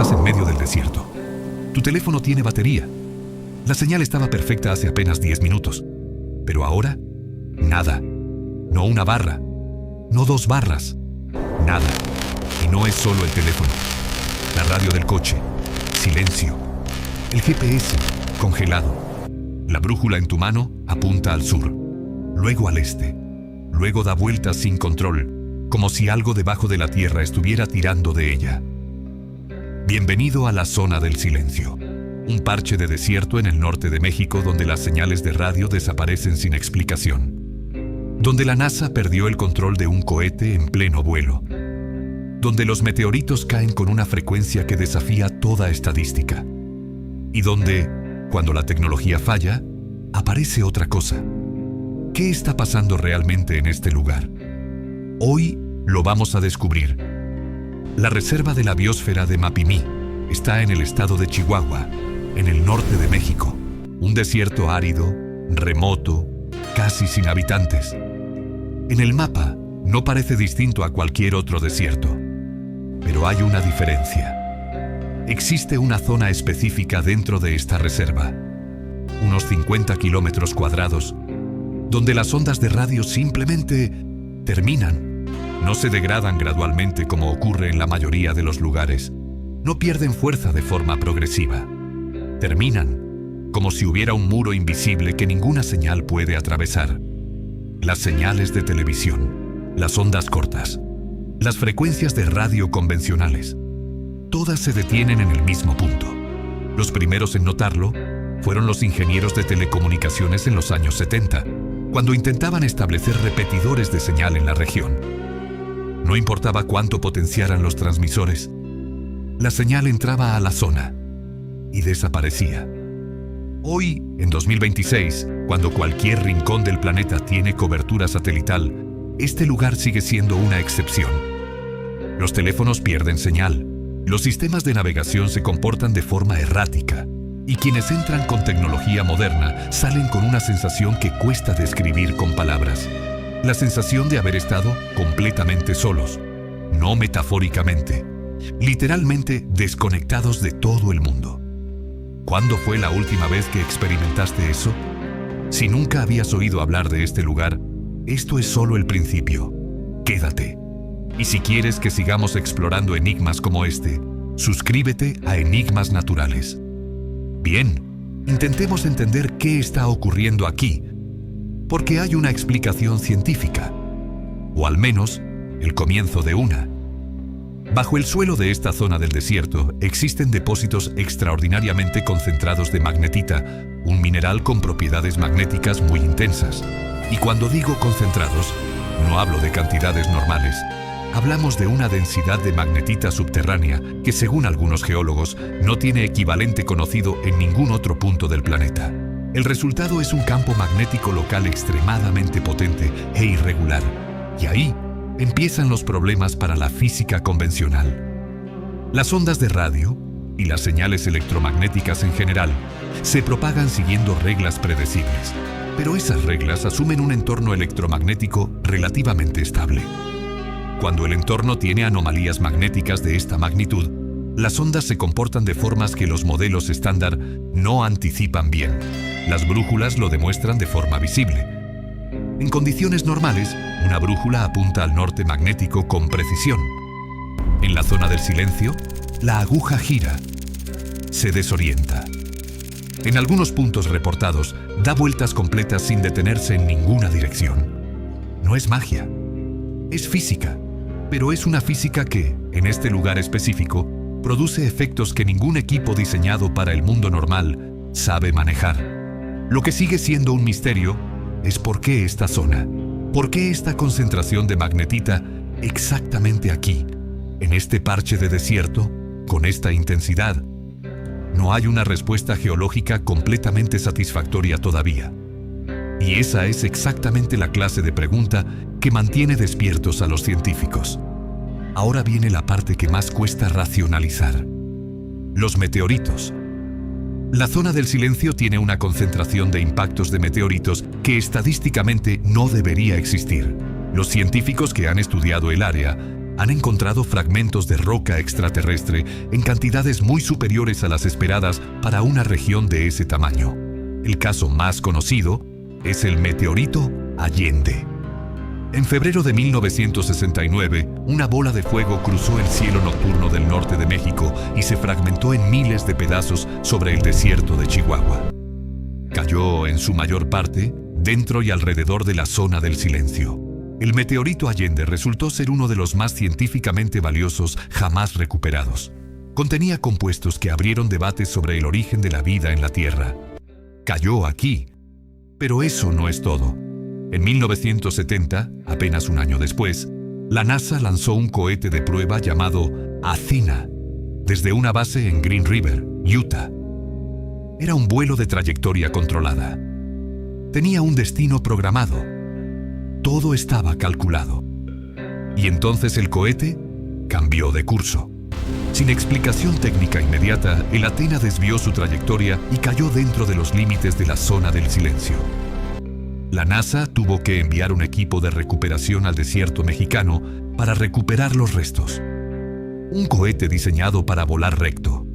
estás en medio del desierto. Tu teléfono tiene batería. La señal estaba perfecta hace apenas 10 minutos. Pero ahora, nada. No una barra. No 2 barras. Nada. Y no es solo el teléfono. La radio del coche. Silencio. El GPS. Congelado. La brújula en tu mano apunta al sur. Luego al este. Luego da vueltas sin control, como si algo debajo de la tierra estuviera tirando de ella. Bienvenido a la zona del silencio. Un parche de desierto en el norte de México donde las señales de radio desaparecen sin explicación. Donde la NASA perdió el control de un cohete en pleno vuelo. Donde los meteoritos caen con una frecuencia que desafía toda estadística. Y donde, cuando la tecnología falla, aparece otra cosa. ¿Qué está pasando realmente en este lugar? Hoy lo vamos a descubrir. La Reserva de la Biosfera de Mapimí está en el estado de Chihuahua, en el norte de México. Un desierto árido, remoto, casi sin habitantes. En el mapa no parece distinto a cualquier otro desierto. Pero hay una diferencia. Existe una zona específica dentro de esta reserva, unos 50 kilómetros cuadrados, donde las ondas de radio simplemente terminan. No se degradan gradualmente como ocurre en la mayoría de los lugares. No pierden fuerza de forma progresiva. Terminan, como si hubiera un muro invisible que ninguna señal puede atravesar. Las señales de televisión, las ondas cortas, las frecuencias de radio convencionales, todas se detienen en el mismo punto. Los primeros en notarlo fueron los ingenieros de telecomunicaciones en los años 70, cuando intentaban establecer repetidores de señal en la región. No importaba cuánto potenciaran los transmisores, la señal entraba a la zona y desaparecía. Hoy, en 2026, cuando cualquier rincón del planeta tiene cobertura satelital, este lugar sigue siendo una excepción. Los teléfonos pierden señal, los sistemas de navegación se comportan de forma errática, y quienes entran con tecnología moderna salen con una sensación que cuesta describir con palabras. La sensación de haber estado completamente solos, no metafóricamente, literalmente desconectados de todo el mundo. ¿Cuándo fue la última vez que experimentaste eso? Si nunca habías oído hablar de este lugar, esto es solo el principio. Quédate. Y si quieres que sigamos explorando enigmas como este, suscríbete a Enigmas Naturales. Bien, intentemos entender qué está ocurriendo aquí, porque hay una explicación científica, o al menos el comienzo de una. Bajo el suelo de esta zona del desierto existen depósitos extraordinariamente concentrados de magnetita, un mineral con propiedades magnéticas muy intensas. Y cuando digo concentrados, no hablo de cantidades normales. Hablamos de una densidad de magnetita subterránea que, según algunos geólogos, no tiene equivalente conocido en ningún otro punto del planeta. El resultado es un campo magnético local extremadamente potente e irregular. Y ahí empiezan los problemas para la física convencional. Las ondas de radio y las señales electromagnéticas en general se propagan siguiendo reglas predecibles, pero esas reglas asumen un entorno electromagnético relativamente estable. Cuando el entorno tiene anomalías magnéticas de esta magnitud, las ondas se comportan de formas que los modelos estándar no anticipan bien. Las brújulas lo demuestran de forma visible. En condiciones normales, una brújula apunta al norte magnético con precisión. En la zona del silencio, la aguja gira, se desorienta. En algunos puntos reportados, da vueltas completas sin detenerse en ninguna dirección. No es magia, es física, pero es una física que, en este lugar específico, produce efectos que ningún equipo diseñado para el mundo normal sabe manejar. Lo que sigue siendo un misterio es por qué esta zona, por qué esta concentración de magnetita exactamente aquí, en este parche de desierto, con esta intensidad. No hay una respuesta geológica completamente satisfactoria todavía. Y esa es exactamente la clase de pregunta que mantiene despiertos a los científicos. Ahora viene la parte que más cuesta racionalizar. Los meteoritos. La zona del silencio tiene una concentración de impactos de meteoritos que estadísticamente no debería existir. Los científicos que han estudiado el área han encontrado fragmentos de roca extraterrestre en cantidades muy superiores a las esperadas para una región de ese tamaño. El caso más conocido es el meteorito Allende. En febrero de 1969, una bola de fuego cruzó el cielo nocturno del norte de México y se fragmentó en miles de pedazos sobre el desierto de Chihuahua. Cayó, en su mayor parte, dentro y alrededor de la zona del silencio. El meteorito Allende resultó ser uno de los más científicamente valiosos jamás recuperados. Contenía compuestos que abrieron debates sobre el origen de la vida en la Tierra. Cayó aquí. Pero eso no es todo. En 1970, apenas un año después, la NASA lanzó un cohete de prueba llamado Athena desde una base en Green River, Utah. Era un vuelo de trayectoria controlada. Tenía un destino programado. Todo estaba calculado. Y entonces el cohete cambió de curso. Sin explicación técnica inmediata, el Athena desvió su trayectoria y cayó dentro de los límites de la zona del silencio. La NASA tuvo que enviar un equipo de recuperación al desierto mexicano para recuperar los restos. Un cohete diseñado para volar recto.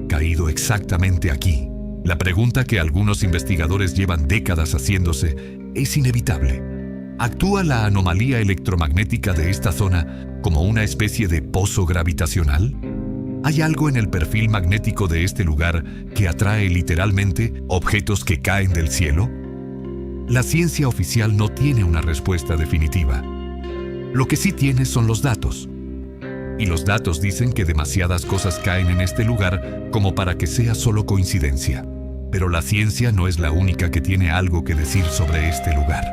Caído exactamente aquí. La pregunta que algunos investigadores llevan décadas haciéndose es inevitable. ¿Actúa la anomalía electromagnética de esta zona como una especie de pozo gravitacional? ¿Hay algo en el perfil magnético de este lugar que atrae literalmente objetos que caen del cielo? La ciencia oficial no tiene una respuesta definitiva. Lo que sí tiene son los datos. Y los datos dicen que demasiadas cosas caen en este lugar como para que sea solo coincidencia. Pero la ciencia no es la única que tiene algo que decir sobre este lugar.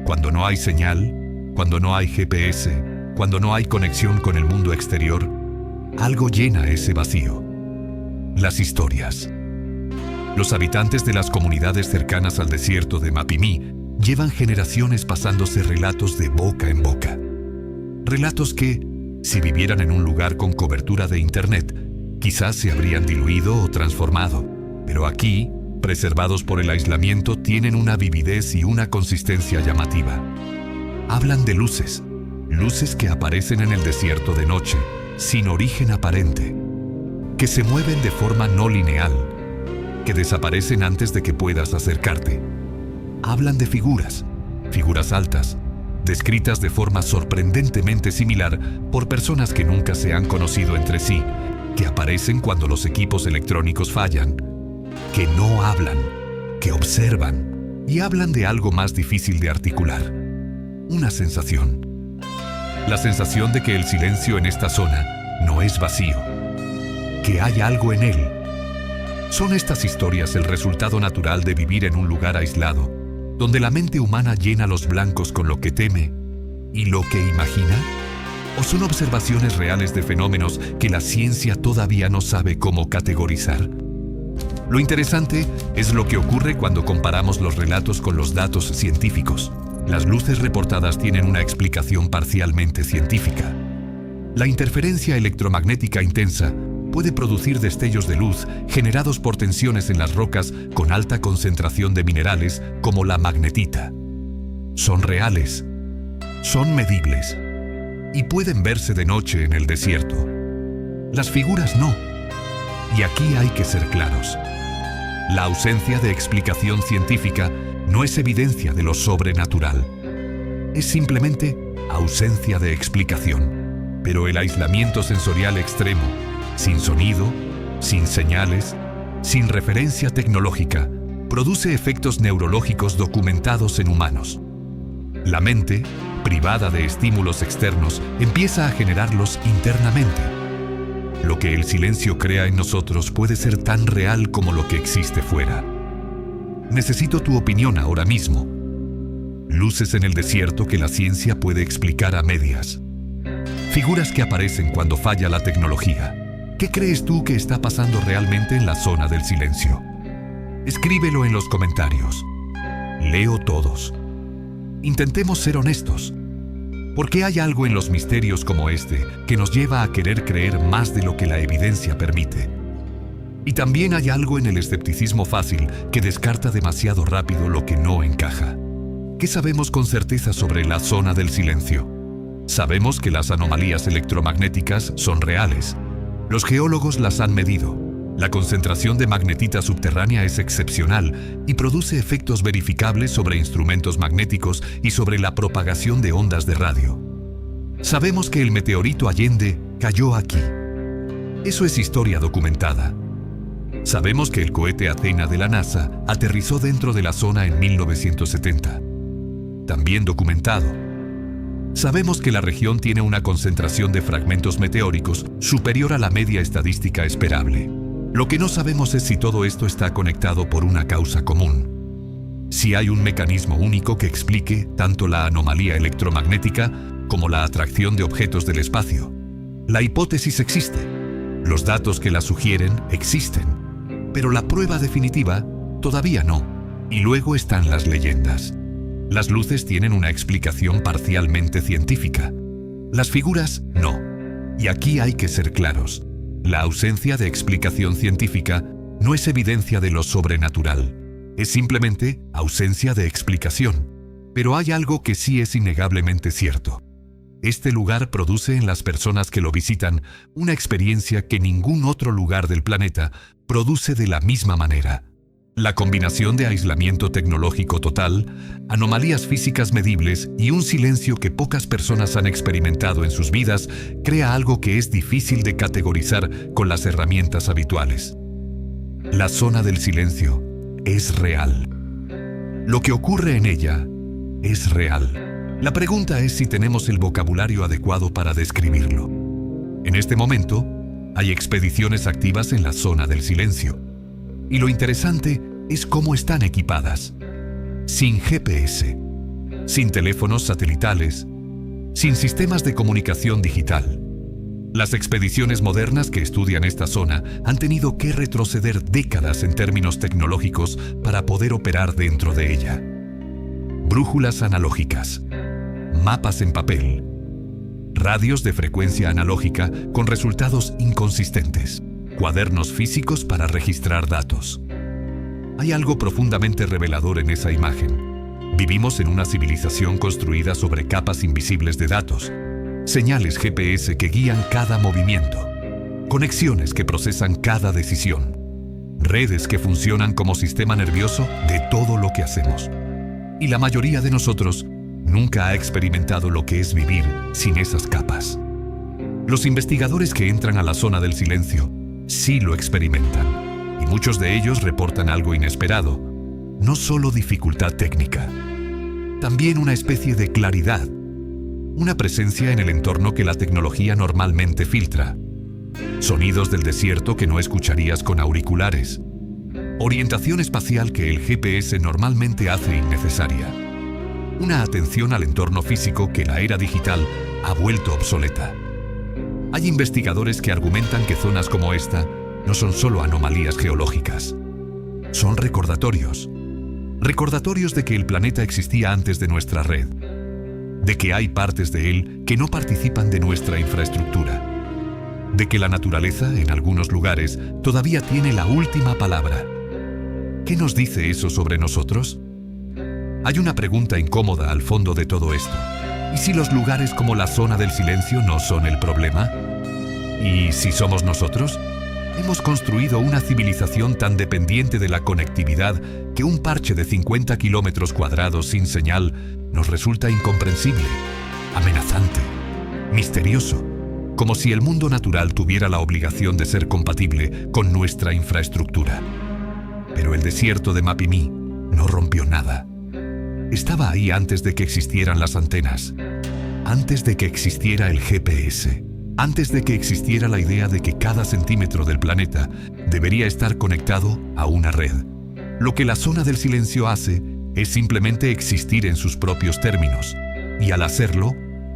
Cuando no hay señal, cuando no hay GPS, cuando no hay conexión con el mundo exterior, algo llena ese vacío. Las historias. Los habitantes de las comunidades cercanas al desierto de Mapimí llevan generaciones pasándose relatos de boca en boca. Relatos que, si vivieran en un lugar con cobertura de Internet, quizás se habrían diluido o transformado. Pero aquí, preservados por el aislamiento, tienen una vividez y una consistencia llamativa. Hablan de luces, luces que aparecen en el desierto de noche, sin origen aparente, que se mueven de forma no lineal, que desaparecen antes de que puedas acercarte. Hablan de figuras altas, descritas de forma sorprendentemente similar por personas que nunca se han conocido entre sí, que aparecen cuando los equipos electrónicos fallan, que no hablan, que observan y hablan de algo más difícil de articular. Una sensación. La sensación de que el silencio en esta zona no es vacío, que hay algo en él. ¿Son estas historias el resultado natural de vivir en un lugar aislado, donde la mente humana llena los blancos con lo que teme y lo que imagina? ¿O son observaciones reales de fenómenos que la ciencia todavía no sabe cómo categorizar? Lo interesante es lo que ocurre cuando comparamos los relatos con los datos científicos. Las luces reportadas tienen una explicación parcialmente científica. La interferencia electromagnética intensa puede producir destellos de luz generados por tensiones en las rocas con alta concentración de minerales como la magnetita. Son reales, son medibles y pueden verse de noche en el desierto. Las figuras no. Y aquí hay que ser claros. La ausencia de explicación científica no es evidencia de lo sobrenatural. Es simplemente ausencia de explicación. Pero el aislamiento sensorial extremo, sin sonido, sin señales, sin referencia tecnológica, produce efectos neurológicos documentados en humanos. La mente, privada de estímulos externos, empieza a generarlos internamente. Lo que el silencio crea en nosotros puede ser tan real como lo que existe fuera. Necesito tu opinión ahora mismo. Luces en el desierto que la ciencia puede explicar a medias. Figuras que aparecen cuando falla la tecnología. ¿Qué crees tú que está pasando realmente en la zona del silencio? Escríbelo en los comentarios. Leo todos. Intentemos ser honestos. Porque hay algo en los misterios como este que nos lleva a querer creer más de lo que la evidencia permite. Y también hay algo en el escepticismo fácil que descarta demasiado rápido lo que no encaja. ¿Qué sabemos con certeza sobre la zona del silencio? Sabemos que las anomalías electromagnéticas son reales. Los geólogos las han medido. La concentración de magnetita subterránea es excepcional y produce efectos verificables sobre instrumentos magnéticos y sobre la propagación de ondas de radio. Sabemos que el meteorito Allende cayó aquí. Eso es historia documentada. Sabemos que el cohete Athena de la NASA aterrizó dentro de la zona en 1970. También documentado. Sabemos que la región tiene una concentración de fragmentos meteóricos superior a la media estadística esperable. Lo que no sabemos es si todo esto está conectado por una causa común. Si hay un mecanismo único que explique tanto la anomalía electromagnética como la atracción de objetos del espacio. La hipótesis existe. Los datos que la sugieren existen. Pero la prueba definitiva todavía no. Y luego están las leyendas. Las luces tienen una explicación parcialmente científica. Las figuras no. Y aquí hay que ser claros. La ausencia de explicación científica no es evidencia de lo sobrenatural. Es simplemente ausencia de explicación. Pero hay algo que sí es innegablemente cierto. Este lugar produce en las personas que lo visitan una experiencia que ningún otro lugar del planeta produce de la misma manera. La combinación de aislamiento tecnológico total, anomalías físicas medibles y un silencio que pocas personas han experimentado en sus vidas crea algo que es difícil de categorizar con las herramientas habituales. La zona del silencio es real. Lo que ocurre en ella es real. La pregunta es si tenemos el vocabulario adecuado para describirlo. En este momento, hay expediciones activas en la zona del silencio. Y lo interesante es cómo están equipadas. Sin GPS, sin teléfonos satelitales, sin sistemas de comunicación digital. Las expediciones modernas que estudian esta zona han tenido que retroceder décadas en términos tecnológicos para poder operar dentro de ella. Brújulas analógicas, mapas en papel, radios de frecuencia analógica con resultados inconsistentes, cuadernos físicos para registrar datos. Hay algo profundamente revelador en esa imagen. Vivimos en una civilización construida sobre capas invisibles de datos, señales GPS que guían cada movimiento, conexiones que procesan cada decisión, redes que funcionan como sistema nervioso de todo lo que hacemos. Y la mayoría de nosotros nunca ha experimentado lo que es vivir sin esas capas. Los investigadores que entran a la zona del silencio sí lo experimentan, y muchos de ellos reportan algo inesperado, no solo dificultad técnica, también una especie de claridad, una presencia en el entorno que la tecnología normalmente filtra, sonidos del desierto que no escucharías con auriculares, orientación espacial que el GPS normalmente hace innecesaria, una atención al entorno físico que la era digital ha vuelto obsoleta. Hay investigadores que argumentan que zonas como esta no son solo anomalías geológicas. Son recordatorios. Recordatorios de que el planeta existía antes de nuestra red. De que hay partes de él que no participan de nuestra infraestructura. De que la naturaleza, en algunos lugares, todavía tiene la última palabra. ¿Qué nos dice eso sobre nosotros? Hay una pregunta incómoda al fondo de todo esto. ¿Y si los lugares como la zona del silencio no son el problema? ¿Y si somos nosotros? Hemos construido una civilización tan dependiente de la conectividad que un parche de 50 kilómetros cuadrados sin señal nos resulta incomprensible, amenazante, misterioso, como si el mundo natural tuviera la obligación de ser compatible con nuestra infraestructura. Pero el desierto de Mapimí no rompió nada. Estaba ahí antes de que existieran las antenas, antes de que existiera el GPS, antes de que existiera la idea de que cada centímetro del planeta debería estar conectado a una red. Lo que la zona del silencio hace es simplemente existir en sus propios términos, y al hacerlo,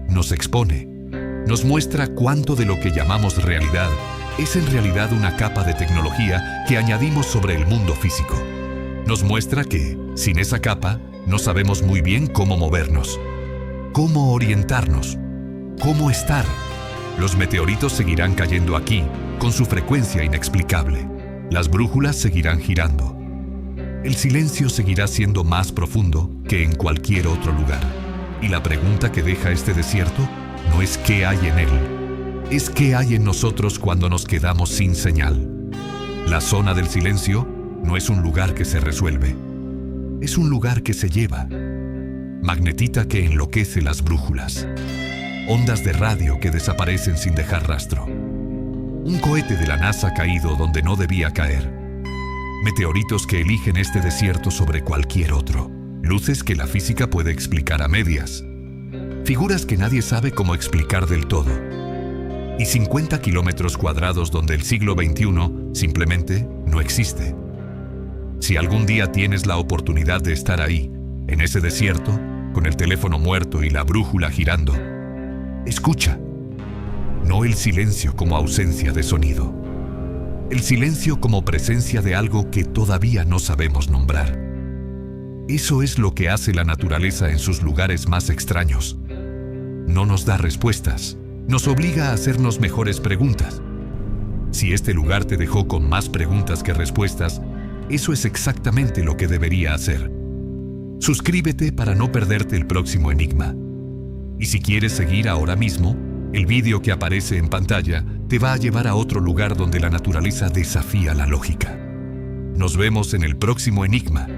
nos expone, nos muestra cuánto de lo que llamamos realidad es en realidad una capa de tecnología que añadimos sobre el mundo físico. Nos muestra que, sin esa capa, no sabemos muy bien cómo movernos, cómo orientarnos, cómo estar. Los meteoritos seguirán cayendo aquí, con su frecuencia inexplicable. Las brújulas seguirán girando. El silencio seguirá siendo más profundo que en cualquier otro lugar. Y la pregunta que deja este desierto no es qué hay en él, es qué hay en nosotros cuando nos quedamos sin señal. La zona del silencio no es un lugar que se resuelve, es un lugar que se lleva. Magnetita que enloquece las brújulas. Ondas de radio que desaparecen sin dejar rastro. Un cohete de la NASA caído donde no debía caer. Meteoritos que eligen este desierto sobre cualquier otro. Luces que la física puede explicar a medias. Figuras que nadie sabe cómo explicar del todo. Y 50 kilómetros cuadrados donde el siglo XXI simplemente no existe. Si algún día tienes la oportunidad de estar ahí, en ese desierto, con el teléfono muerto y la brújula girando, escucha. No el silencio como ausencia de sonido. El silencio como presencia de algo que todavía no sabemos nombrar. Eso es lo que hace la naturaleza en sus lugares más extraños. No nos da respuestas, nos obliga a hacernos mejores preguntas. Si este lugar te dejó con más preguntas que respuestas, eso es exactamente lo que debería hacer. Suscríbete para no perderte el próximo enigma. Y si quieres seguir ahora mismo, el vídeo que aparece en pantalla te va a llevar a otro lugar donde la naturaleza desafía la lógica. Nos vemos en el próximo enigma.